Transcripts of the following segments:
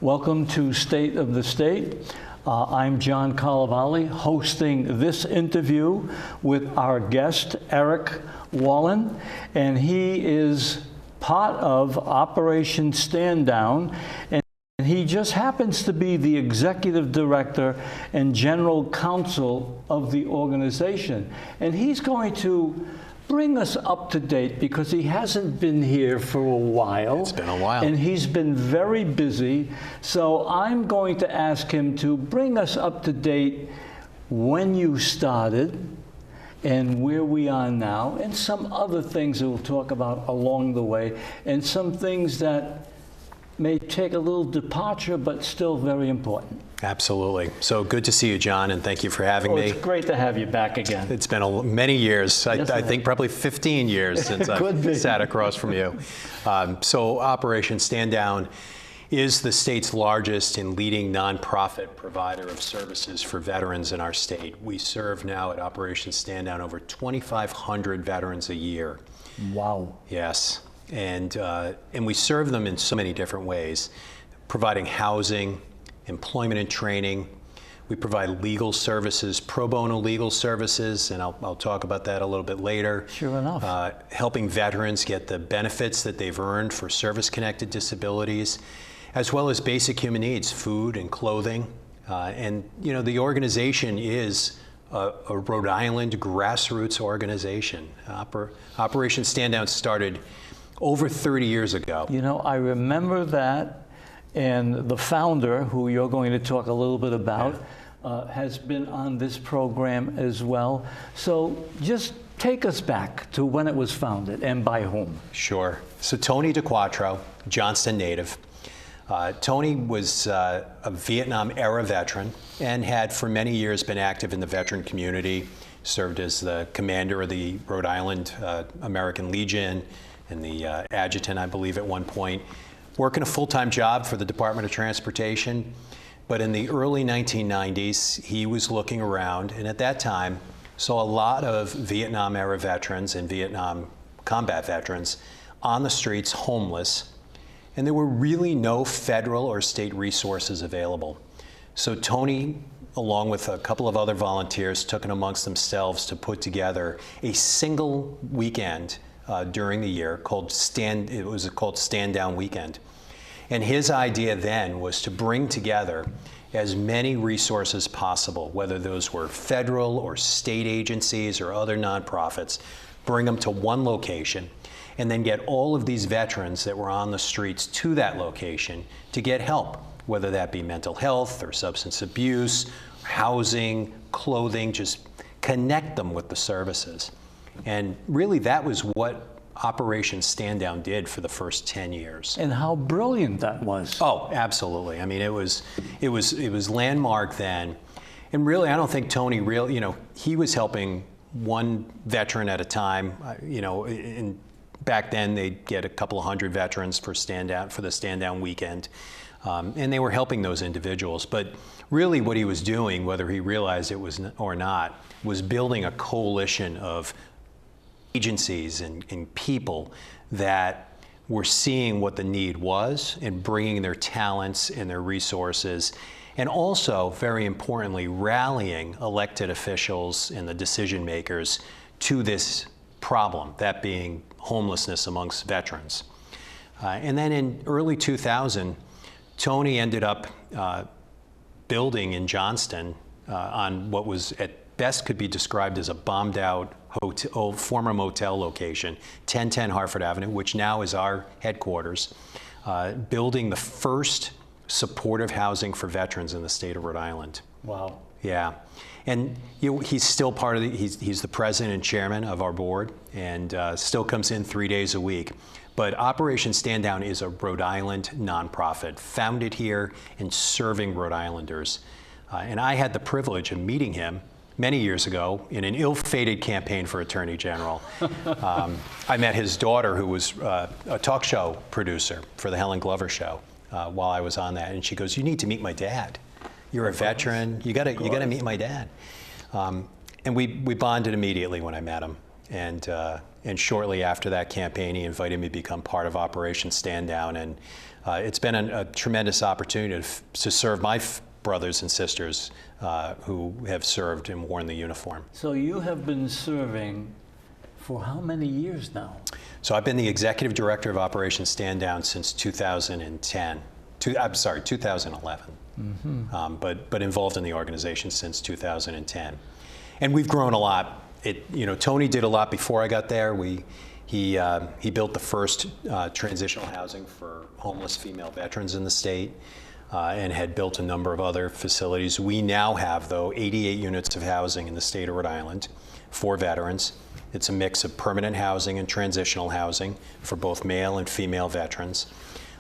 Welcome to State of the State. I'm John Carlevale, hosting this interview with our guest, Eric Wallin, and he is part of Operation Stand Down, and he just happens to be the executive director and general counsel of the organization. And he's going to bring us up to date because he hasn't been here for a while. It's been a while. And he's been very busy. So I'm going to ask him to bring us up to date when you started and where we are now, and some other things that we'll talk about along the way, and some things that may take a little departure, but still very important. Absolutely. So good to see you, John, and thank you for having me. It's great to have you back again. It's been many years. Yes, I think probably 15 years since I've sat across from you. So Operation Stand Down is the state's largest and leading nonprofit provider of services for veterans in our state. We serve now at Operation Stand Down over 2,500 veterans a year. Wow. Yes. And we serve them in so many different ways, providing housing, employment and training. We provide legal services, pro bono legal services, and I'll talk about that a little bit later. Sure enough. Helping veterans get the benefits that they've earned for service-connected disabilities, as well as basic human needs, food and clothing. And you know, the organization is a Rhode Island grassroots organization. Operation Stand Down started over 30 years ago. You know, I remember that, and the founder, who you're going to talk a little bit about, has been on this program as well. So just take us back to when it was founded and by whom. Sure. So Tony DeQuattro, Johnston native. Tony was a Vietnam-era veteran and had for many years been active in the veteran community, served as the commander of the Rhode Island American Legion, and the adjutant, I believe, at one point, working a full-time job for the Department of Transportation. But in the early 1990s, he was looking around, and at that time, saw a lot of Vietnam-era veterans and Vietnam combat veterans on the streets, homeless, and there were really no federal or state resources available. So Tony, along with a couple of other volunteers, took it amongst themselves to put together a single weekend during the year called Stand Down Weekend. And his idea then was to bring together as many resources as possible, whether those were federal or state agencies or other nonprofits, bring them to one location, and then get all of these veterans that were on the streets to that location to get help, whether that be mental health or substance abuse, housing, clothing, just connect them with the services. And really, that was what Operation Stand Down did for the first 10 years. And how brilliant that was. Oh, absolutely. I mean, it was landmark then. And really, I don't think Tony he was helping one veteran at a time. Back then, they'd get a couple of hundred veterans for the Stand Down Weekend. And they were helping those individuals. But really what he was doing, whether he realized it was or not, was building a coalition of agencies and people that were seeing what the need was and bringing their talents and their resources, and also, very importantly, rallying elected officials and the decision makers to this problem, that being homelessness amongst veterans. And then in early 2000, Tony ended up building in Johnston on what was at best could be described as a bombed out former motel location, 1010 Hartford Avenue, which now is our headquarters, building the first supportive housing for veterans in the state of Rhode Island. Wow. Yeah. And he's still part of he's the president and chairman of our board, and still comes in 3 days a week. But Operation Stand Down is a Rhode Island nonprofit, founded here and serving Rhode Islanders. And I had the privilege of meeting him many years ago in an ill-fated campaign for Attorney General. I met his daughter, who was a talk show producer for the Helen Glover show while I was on that, and she goes, "You need to meet my dad. You're a veteran. You got to meet my dad." And we bonded immediately when I met him. And shortly after that campaign, he invited me to become part of Operation Stand Down. And it's been a tremendous opportunity to serve my brothers and sisters who have served and worn the uniform. So you have been serving for how many years now? So I've been the executive director of Operation Stand Down since 2010. I'm sorry, 2011. Mm-hmm. But involved in the organization since 2010. And we've grown a lot. Tony did a lot before I got there. He built the first transitional housing for homeless female veterans in the state, and had built a number of other facilities. We now have, though, 88 units of housing in the state of Rhode Island for veterans. It's a mix of permanent housing and transitional housing for both male and female veterans.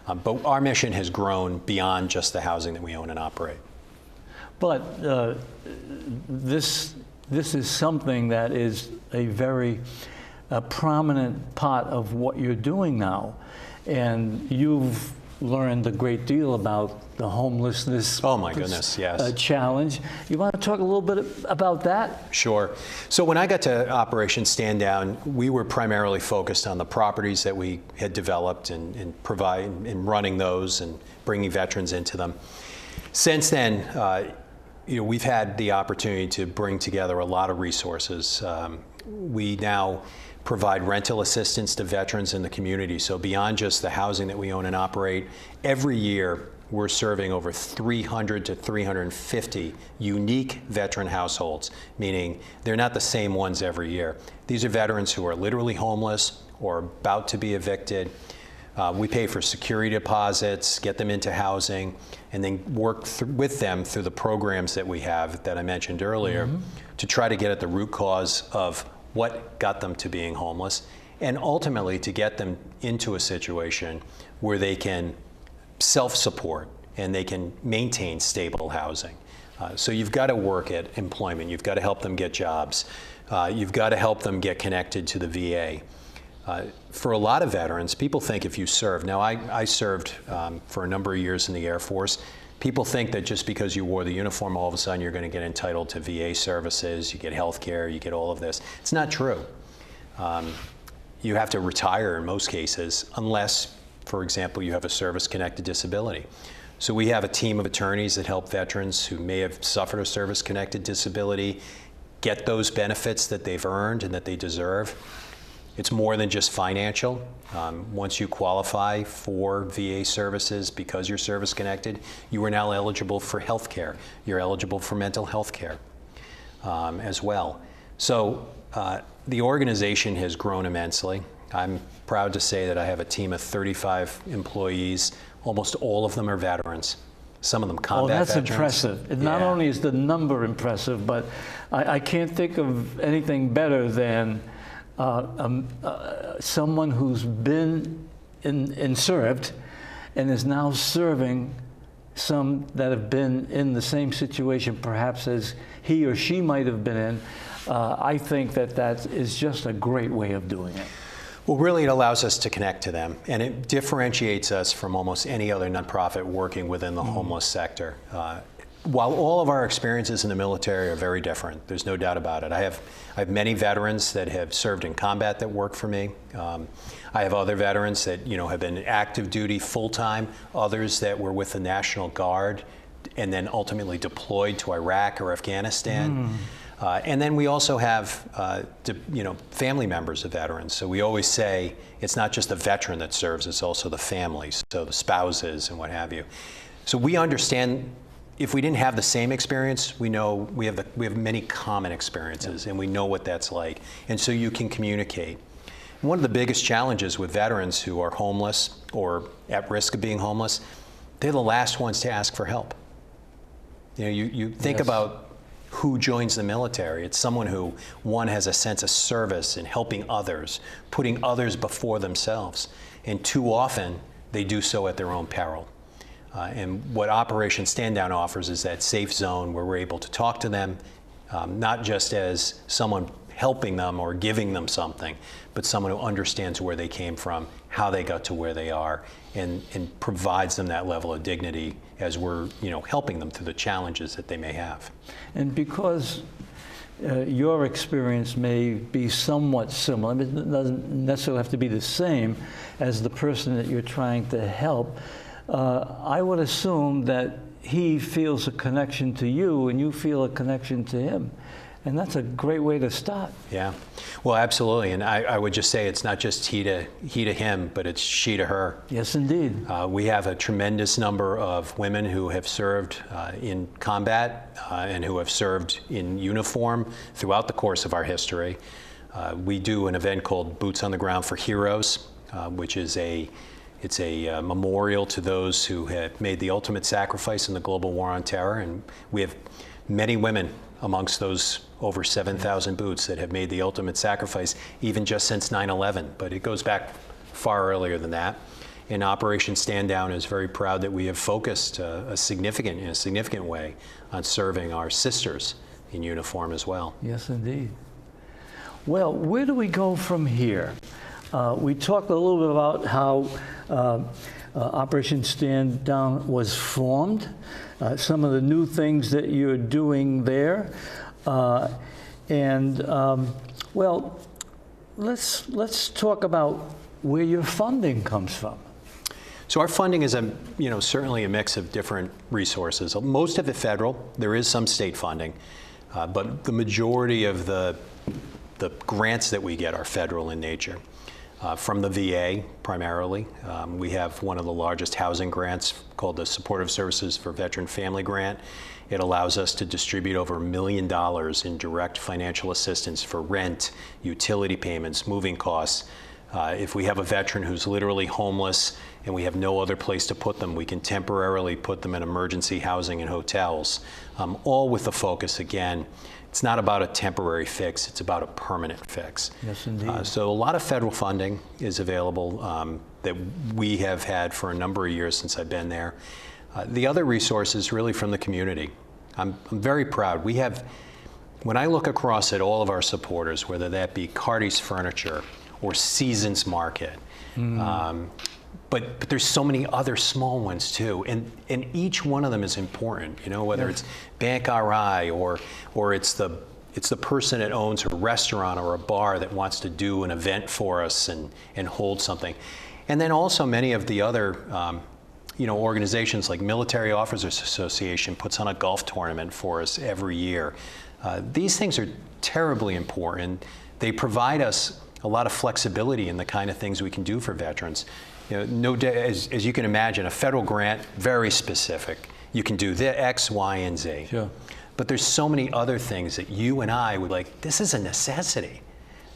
But our mission has grown beyond just the housing that we own and operate. But this is something that is a very prominent part of what you're doing now. And you've learned a great deal about the homelessness oh my goodness, yes. Challenge. You want to talk a little bit about that? Sure. So when I got to Operation Stand Down, we were primarily focused on the properties that we had developed and running those and bringing veterans into them. Since then, we've had the opportunity to bring together a lot of resources. We now provide rental assistance to veterans in the community. So beyond just the housing that we own and operate, every year we're serving over 300 to 350 unique veteran households, meaning they're not the same ones every year. These are veterans who are literally homeless or about to be evicted. We pay for security deposits, get them into housing, and then work with them through the programs that we have that I mentioned earlier, mm-hmm. to try to get at the root cause of what got them to being homeless, and ultimately to get them into a situation where they can self-support and they can maintain stable housing. So you've got to work at employment. You've got to help them get jobs. You've got to help them get connected to the VA. For a lot of veterans, people think if you serve, now I served for a number of years in the Air Force. People think that just because you wore the uniform, all of a sudden you're going to get entitled to VA services, you get health care, you get all of this. It's not true. You have to retire in most cases, unless, for example, you have a service-connected disability. So we have a team of attorneys that help veterans who may have suffered a service-connected disability get those benefits that they've earned and that they deserve. It's more than just financial. Once you qualify for VA services because you're service-connected, you are now eligible for health care. You're eligible for mental health care as well. So the organization has grown immensely. I'm proud to say that I have a team of 35 employees. Almost all of them are veterans. Some of them combat veterans. Oh, that's impressive. And not only is the number impressive, but I can't think of anything better than someone who's been served and is now serving some that have been in the same situation perhaps as he or she might have been in. I think that is just a great way of doing it. Well, really it allows us to connect to them, and it differentiates us from almost any other nonprofit working within the homeless sector. While all of our experiences in the military are very different, there's no doubt about it. I have many veterans that have served in combat that work for me. I have other veterans that have been active duty full-time, others that were with the National Guard and then ultimately deployed to Iraq or Afghanistan. And then we also have family members of veterans. So we always say it's not just the veteran that serves, it's also the families, so the spouses and what have you. So we understand. If we didn't have the same experience, we know we have many common experiences, and we know what that's like. And so you can communicate. One of the biggest challenges with veterans who are homeless or at risk of being homeless, they're the last ones to ask for help. You think about who joins the military. It's someone who, one, has a sense of service in helping others, putting others before themselves. And too often, they do so at their own peril. And what Operation Stand Down offers is that safe zone where we're able to talk to them, not just as someone helping them or giving them something, but someone who understands where they came from, how they got to where they are, and provides them that level of dignity as we're helping them through the challenges that they may have. And because your experience may be somewhat similar. I mean, it doesn't necessarily have to be the same as the person that you're trying to help. I would assume that he feels a connection to you and you feel a connection to him. And that's a great way to start. Yeah, well, absolutely. And I would just say it's not just he to him, but it's she to her. Yes, indeed. We have a tremendous number of women who have served in combat and who have served in uniform throughout the course of our history. We do an event called Boots on the Ground for Heroes, which is it's a memorial to those who have made the ultimate sacrifice in the global war on terror. And we have many women amongst those over 7,000 boots that have made the ultimate sacrifice, even just since 9/11. But it goes back far earlier than that. And Operation Stand Down is very proud that we have focused in a significant way on serving our sisters in uniform as well. Yes, indeed. Well, where do we go from here? We talked a little bit about how Operation Stand Down was formed, some of the new things that you're doing there, well, let's talk about where your funding comes from. So our funding is certainly a mix of different resources. Most of it federal. There is some state funding, but the majority of the grants that we get are federal in nature. From the VA, primarily. We have one of the largest housing grants called the Supportive Services for Veteran Family Grant. It allows us to distribute over $1 million in direct financial assistance for rent, utility payments, moving costs. If we have a veteran who's literally homeless and we have no other place to put them, we can temporarily put them in emergency housing and hotels, all with the focus, again, it's not about a temporary fix, it's about a permanent fix. Yes, indeed. So a lot of federal funding is available that we have had for a number of years since I've been there. The other resource is really from the community. I'm very proud. We have, when I look across at all of our supporters, whether that be Carty's Furniture or Seasons Market, but there's so many other small ones too, and each one of them is important. You know, whether it's Bank RI or it's the person that owns a restaurant or a bar that wants to do an event for us and hold something, and then also many of the other organizations like Military Officers Association puts on a golf tournament for us every year. These things are terribly important. They provide us a lot of flexibility in the kind of things we can do for veterans. You know, as you can imagine, a federal grant, very specific. You can do the X, Y, and Z. Sure. But there's so many other things that you and I would like, this is a necessity.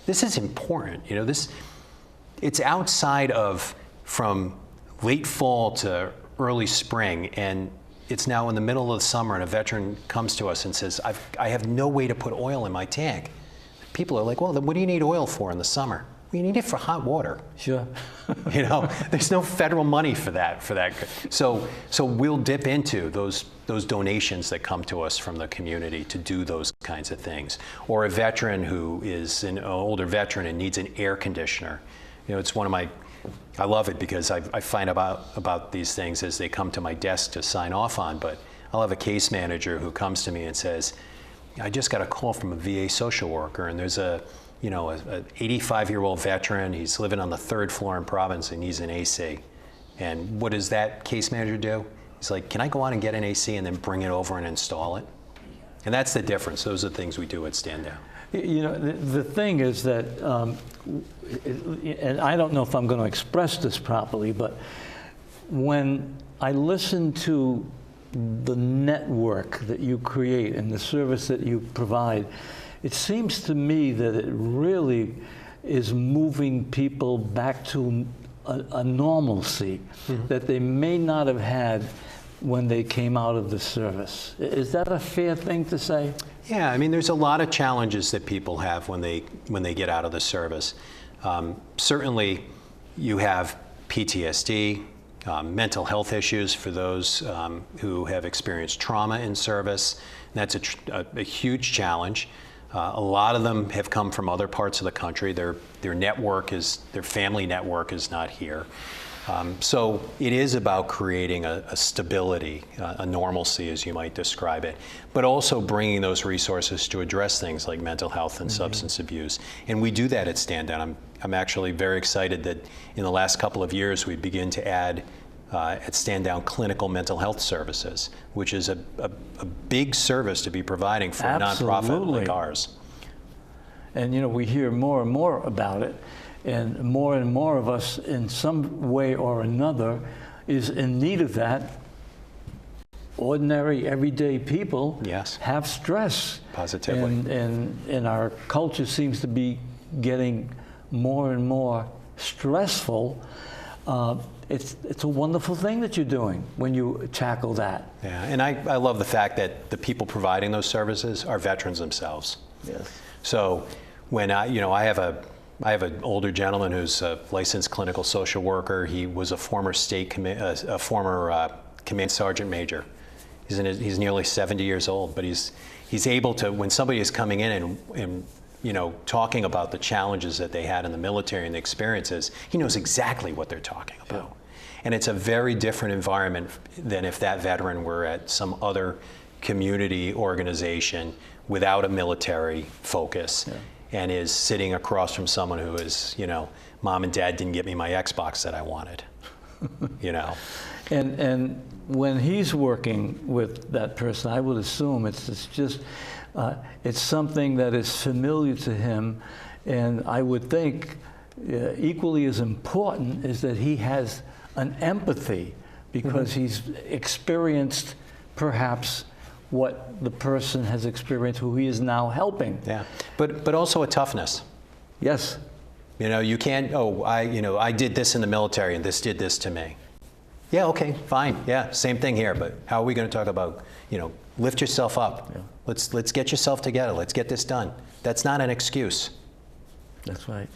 This is important. You know, it's outside of from late fall to early spring, and it's now in the middle of the summer, and a veteran comes to us and says, I have no way to put oil in my tank. People are like, well, then what do you need oil for in the summer? Well, you need it for hot water. Sure. You know, there's no federal money for that. So we'll dip into those donations that come to us from the community to do those kinds of things. Or a veteran who is an older veteran and needs an air conditioner. You know, it's one of my, I love it because I find about these things as they come to my desk to sign off on, but I'll have a case manager who comes to me and says, I just got a call from a VA social worker, and there's an 85-year-old veteran. He's living on the 3rd floor in Providence, and he's an AC. And what does that case manager do? He's like, can I go out and get an AC and then bring it over and install it? And that's the difference. Those are the things we do at Stand Down. You know, the thing is that, and I don't know if I'm going to express this properly, but when I listen to the network that you create and the service that you provide, it seems to me that it really is moving people back to a normalcy that they may not have had when they came out of the service. Is that a fair thing to say? Yeah, I mean, there's a lot of challenges that people have when they get out of the service. Certainly, you have PTSD, mental health issues for those who have experienced trauma in service. That's a huge challenge. A lot of them have come from other parts of the country. Their family network is not here. So it is about creating a stability, a normalcy, as you might describe it, but also bringing those resources to address things like mental health and substance abuse. And we do that at Stand Down. I'm actually very excited that in the last couple of years we begin to add at Stand Down clinical mental health services, which is a big service to be providing for a nonprofit like ours. And we hear more and more about it. And more of us, in some way or another, is in need of that. Ordinary, everyday people have stress. Positively. And our culture seems to be getting more and more stressful. It's a wonderful thing that you're doing when you tackle that. Yeah, and I love the fact that the people providing those services are veterans themselves. Yes. So when I have an older gentleman who's a licensed clinical social worker. He was a former command sergeant major. He's nearly 70 years old, but he's able to, when somebody is coming in and talking about the challenges that they had in the military and the experiences, he knows exactly what they're talking about. Yeah. And it's a very different environment than if that veteran were at some other community organization without a military focus. Yeah. And is sitting across from someone who is, Mom and Dad didn't get me my Xbox that I wanted, And when he's working with that person, I would assume it's something that is familiar to him, and I would think equally as important is that he has an empathy because he's experienced perhaps what the person has experienced who he is now helping. Yeah, but also a toughness. Yes. You can't, I did this in the military and this did this to me. Yeah, okay, fine. Yeah, same thing here, but how are we going to talk about, lift yourself up. Yeah. Let's get yourself together. Let's get this done. That's not an excuse. That's right.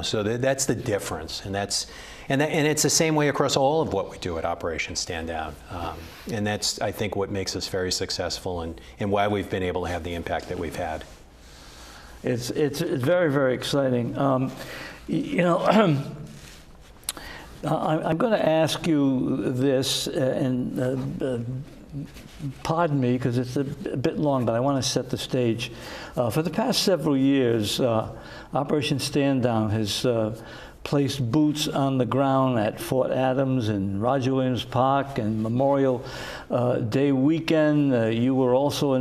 So that's the difference, and it's the same way across all of what we do at Operation Stand Down, and that's, I think, what makes us very successful and why we've been able to have the impact that we've had. It's very, very exciting. I'm going to ask you this, and pardon me because it's a bit long, but I want to set the stage. For the past several years, Operation Stand Down has placed boots on the ground at Fort Adams and Roger Williams Park and Memorial Day weekend. You were also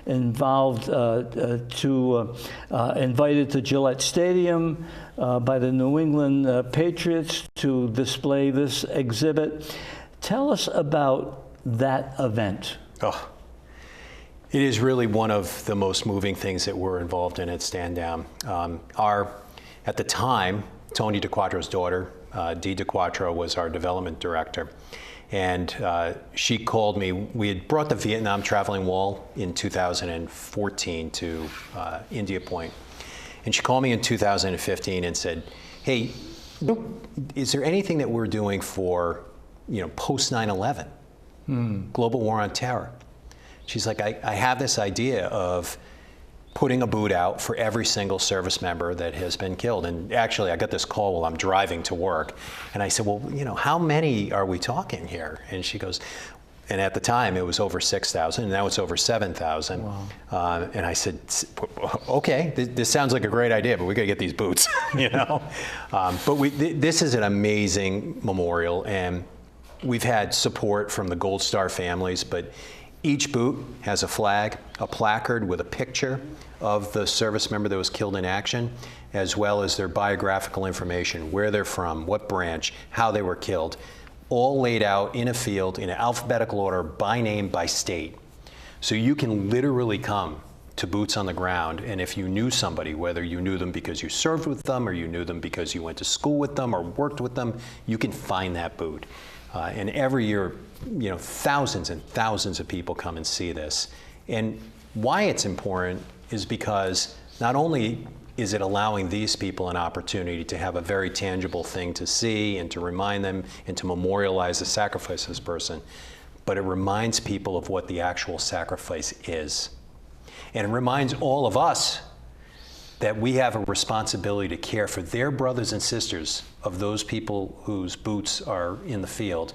involved invited to Gillette Stadium by the New England Patriots to display this exhibit. Tell us about that event. Oh, it is really one of the most moving things that we're involved in at Stand Down. At the time, Tony DeQuattro's daughter, Dee DeQuattro, was our development director. And she called me. We had brought the Vietnam Traveling Wall in 2014 to India Point. And she called me in 2015 and said, hey, is there anything that we're doing for, post 9/11, global war on terror? She's like, I have this idea of putting a boot out for every single service member that has been killed. And actually, I got this call while I'm driving to work. And I said, well, how many are we talking here? And she goes, and at the time, it was over 6,000, and now it's over 7,000. Wow. And I said, okay, this sounds like a great idea, but we got to get these boots, But this is an amazing memorial, and we've had support from the Gold Star families, but each boot has a flag, a placard with a picture of the service member that was killed in action, as well as their biographical information, where they're from, what branch, how they were killed, all laid out in a field in alphabetical order, by name, by state. So you can literally come to boots on the ground, and if you knew somebody, whether you knew them because you served with them or you knew them because you went to school with them or worked with them, you can find that boot. And every year, thousands and thousands of people come and see this. And why it's important is because not only is it allowing these people an opportunity to have a very tangible thing to see and to remind them and to memorialize the sacrifice of this person, but it reminds people of what the actual sacrifice is. And it reminds all of us that we have a responsibility to care for their brothers and sisters of those people whose boots are in the field,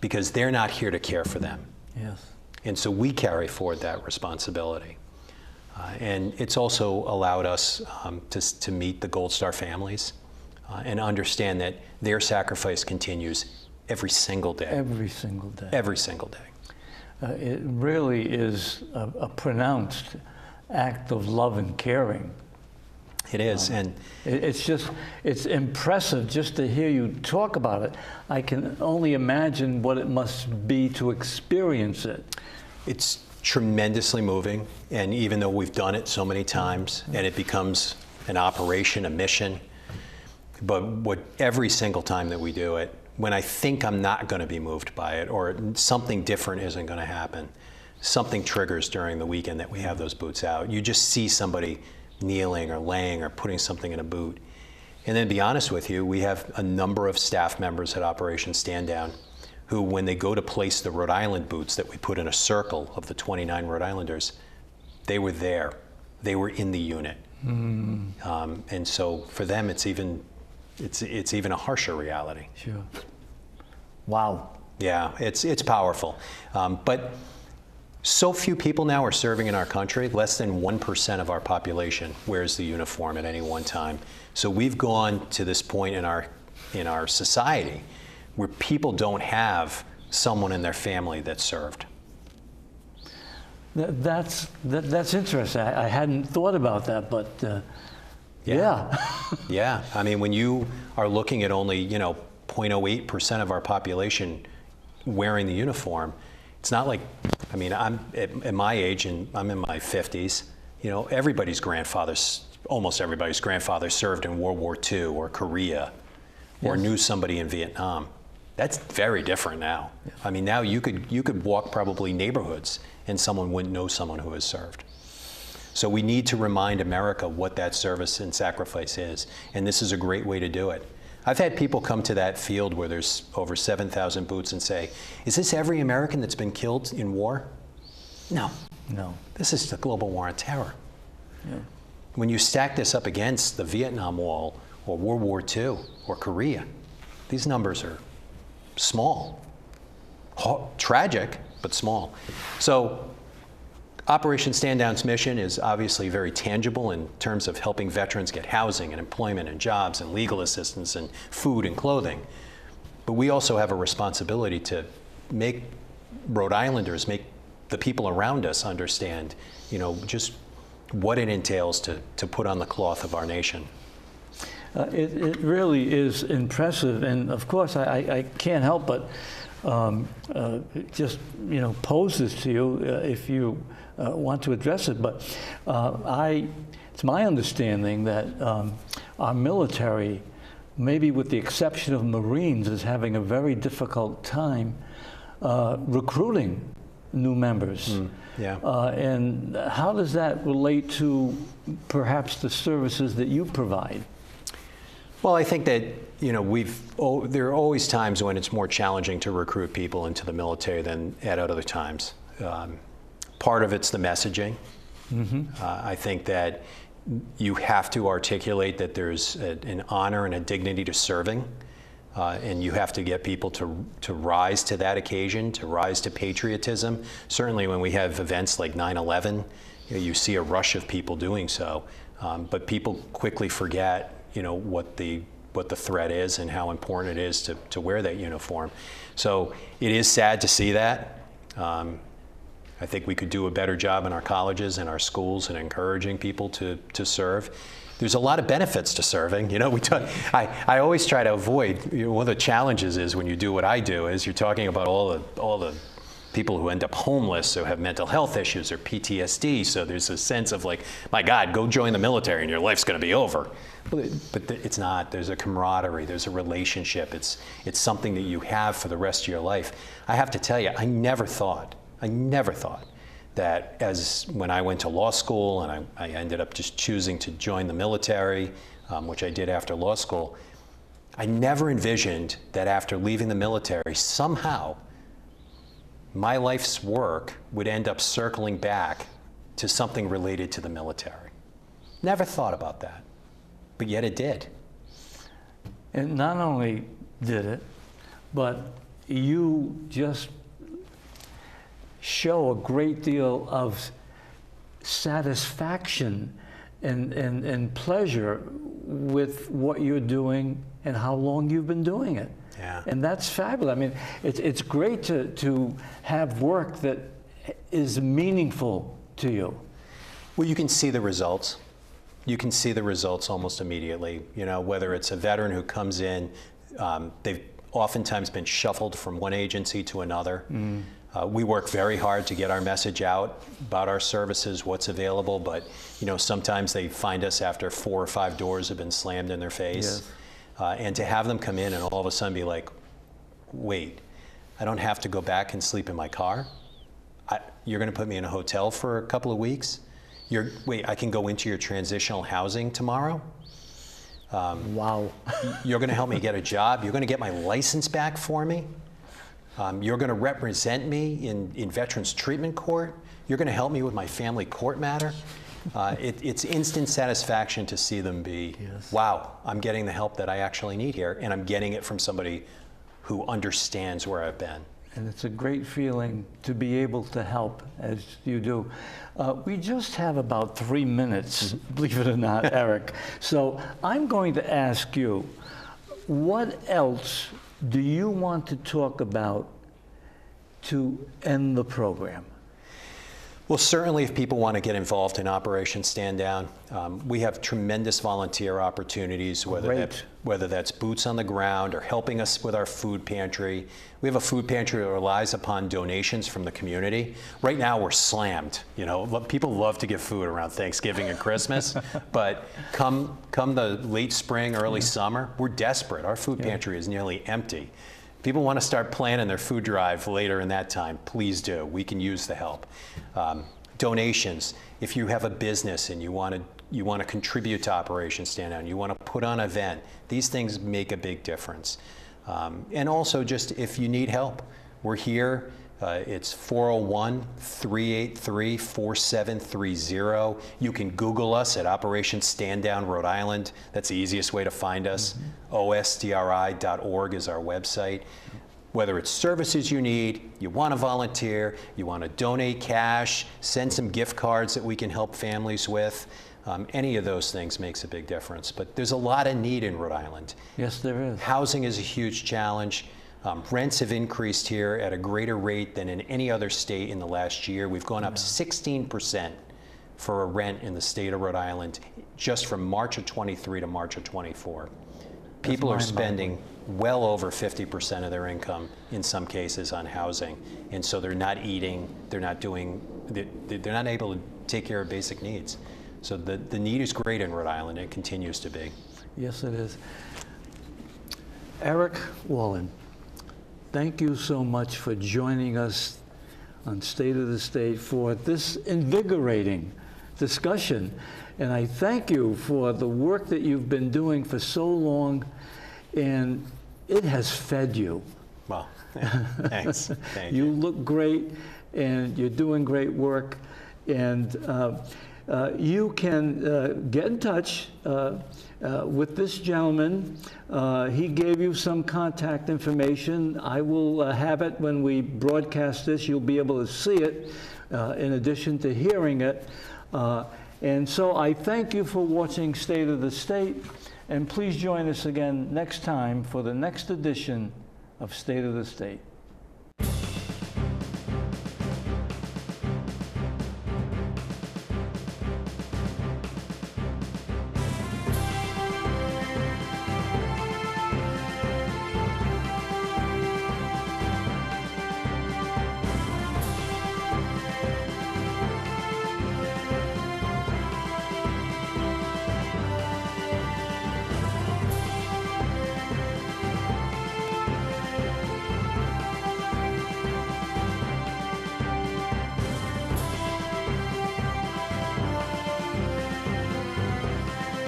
because they're not here to care for them. Yes. And so we carry forward that responsibility. And it's also allowed us to meet the Gold Star families and understand that their sacrifice continues every single day. Every single day. Every single day. It really is a pronounced act of love and caring. It is, and it's impressive just to hear you talk about it. I can only imagine what it must be to experience it. it's tremendously moving, and even though we've done it so many times, and it becomes an operation, a mission, but every single time that we do it, when I think I'm not going to be moved by it, or something different isn't going to happen, something triggers during the weekend that we have those boots out. You just see somebody kneeling or laying or putting something in a boot. And then, to be honest with you, we have a number of staff members at Operation Stand Down who, when they go to place the Rhode Island boots that we put in a circle of the 29 Rhode Islanders, they were there. They were in the unit. And so for them, it's even a harsher reality. Sure. Wow. Yeah, it's powerful. But so few people now are serving in our country. Less than 1% of our population wears the uniform at any one time. So we've gone to this point in our society where people don't have someone in their family that served. That's interesting. I hadn't thought about that, but yeah. Yeah. I mean, when you are looking at only 0.08% of our population wearing the uniform, it's not like, I mean, I'm at my age, and I'm in my 50s. Everybody's grandfathers, almost everybody's grandfather served in World War II or Korea, or knew somebody in Vietnam. That's very different now. Yes. I mean, now you could walk probably neighborhoods and someone wouldn't know someone who has served. So we need to remind America what that service and sacrifice is, and this is a great way to do it. I've had people come to that field where there's over 7,000 boots and say, is this every American that's been killed in war? No. This is the global war on terror. Yeah. When you stack this up against the Vietnam Wall or World War II or Korea, these numbers are small. Tragic, but small. So Operation Stand Down's mission is obviously very tangible in terms of helping veterans get housing and employment and jobs and legal assistance and food and clothing. But we also have a responsibility to make Rhode Islanders, make the people around us understand, just what it entails to put on the cloth of our nation. It really is impressive, and of course I can't help but just pose this to you if you want to address it. But it's my understanding that our military, maybe with the exception of Marines, is having a very difficult time recruiting new members. And how does that relate to perhaps the services that you provide? Well, I think that there are always times when it's more challenging to recruit people into the military than at other times. Part of it's the messaging. I think that you have to articulate that there's an honor and a dignity to serving, and you have to get people to rise to that occasion, to rise to patriotism. Certainly when we have events like 9/11, you see a rush of people doing so, but people quickly forget what the threat is and how important it is to wear that uniform. So it is sad to see that. I think we could do a better job in our colleges and our schools in encouraging people to serve. There's a lot of benefits to serving. I always try to avoid, one of the challenges is when you do what I do is you're talking about all the people who end up homeless or have mental health issues or PTSD. So there's a sense of like, my God, go join the military and your life's going to be over. But it's not. There's a camaraderie. There's a relationship. It's something that you have for the rest of your life. I have to tell you, I never thought that when I went to law school and I ended up just choosing to join the military, which I did after law school, I never envisioned that after leaving the military, somehow my life's work would end up circling back to something related to the military. Never thought about that, but yet it did. And not only did it, but you just show a great deal of satisfaction and pleasure with what you're doing and how long you've been doing it. Yeah. And that's fabulous. I mean, it's great to have work that is meaningful to you. Well, you can see the results. You can see the results almost immediately. You know, whether it's a veteran who comes in, they've oftentimes been shuffled from one agency to another. We work very hard to get our message out about our services, what's available, but you know, sometimes they find us after 4 or 5 doors have been slammed in their face. Yes. And to have them come in and all of a sudden be like, wait, I don't have to go back and sleep in my car? You're going to put me in a hotel for a couple of weeks? Wait, I can go into your transitional housing tomorrow? Wow. You're going to help me get a job? You're going to get my license back for me? You're going to represent me in Veterans Treatment Court? You're going to help me with my family court matter? It's instant satisfaction to see them be, yes, wow, I'm getting the help that I actually need here, and I'm getting it from somebody who understands where I've been. And it's a great feeling to be able to help as you do. We just have about 3 minutes, believe it or not, Eric. So I'm going to ask you, what else do you want to talk about to end the program? Well, certainly if people want to get involved in Operation Stand Down, we have tremendous volunteer opportunities, whether that's boots on the ground or helping us with our food pantry. We have a food pantry that relies upon donations from the community. Right now we're slammed. You know, people love to give food around Thanksgiving and Christmas, but come the late spring, early summer, we're desperate. Our food pantry is nearly empty. People want to start planning their food drive later in that time, please do. We can use the help. Donations. If you have a business and you want to contribute to Operation Stand Down, you want to put on an event, these things make a big difference. And also just if you need help, we're here. It's 401-383-4730. You can Google us at Operation Stand Down Rhode Island. That's the easiest way to find us. OSDRI.org is our website. Whether it's services you need, you want to volunteer, you want to donate cash, send some gift cards that we can help families with, any of those things makes a big difference. But there's a lot of need in Rhode Island. Yes, there is. Housing is a huge challenge. Rents have increased here at a greater rate than in any other state in the last year. We've gone up 16% for a rent in the state of Rhode Island just from March of 23 to March of 24. People are spending well over 50% of their income in some cases on housing, and so they're not eating, they're not able to take care of basic needs. So the need is great in Rhode Island. It continues to be. Yes, it is. Eric Wallin, thank you so much for joining us on State of the State for this invigorating discussion. And I thank you for the work that you've been doing for so long, and it has fed you. Well, thanks. Thank You you. look great, and you're doing great work. And you can get in touch with this gentleman. He gave you some contact information. I will have it when we broadcast this. You'll be able to see it in addition to hearing it. And so I thank you for watching State of the State, and please join us again next time for the next edition of State of the State.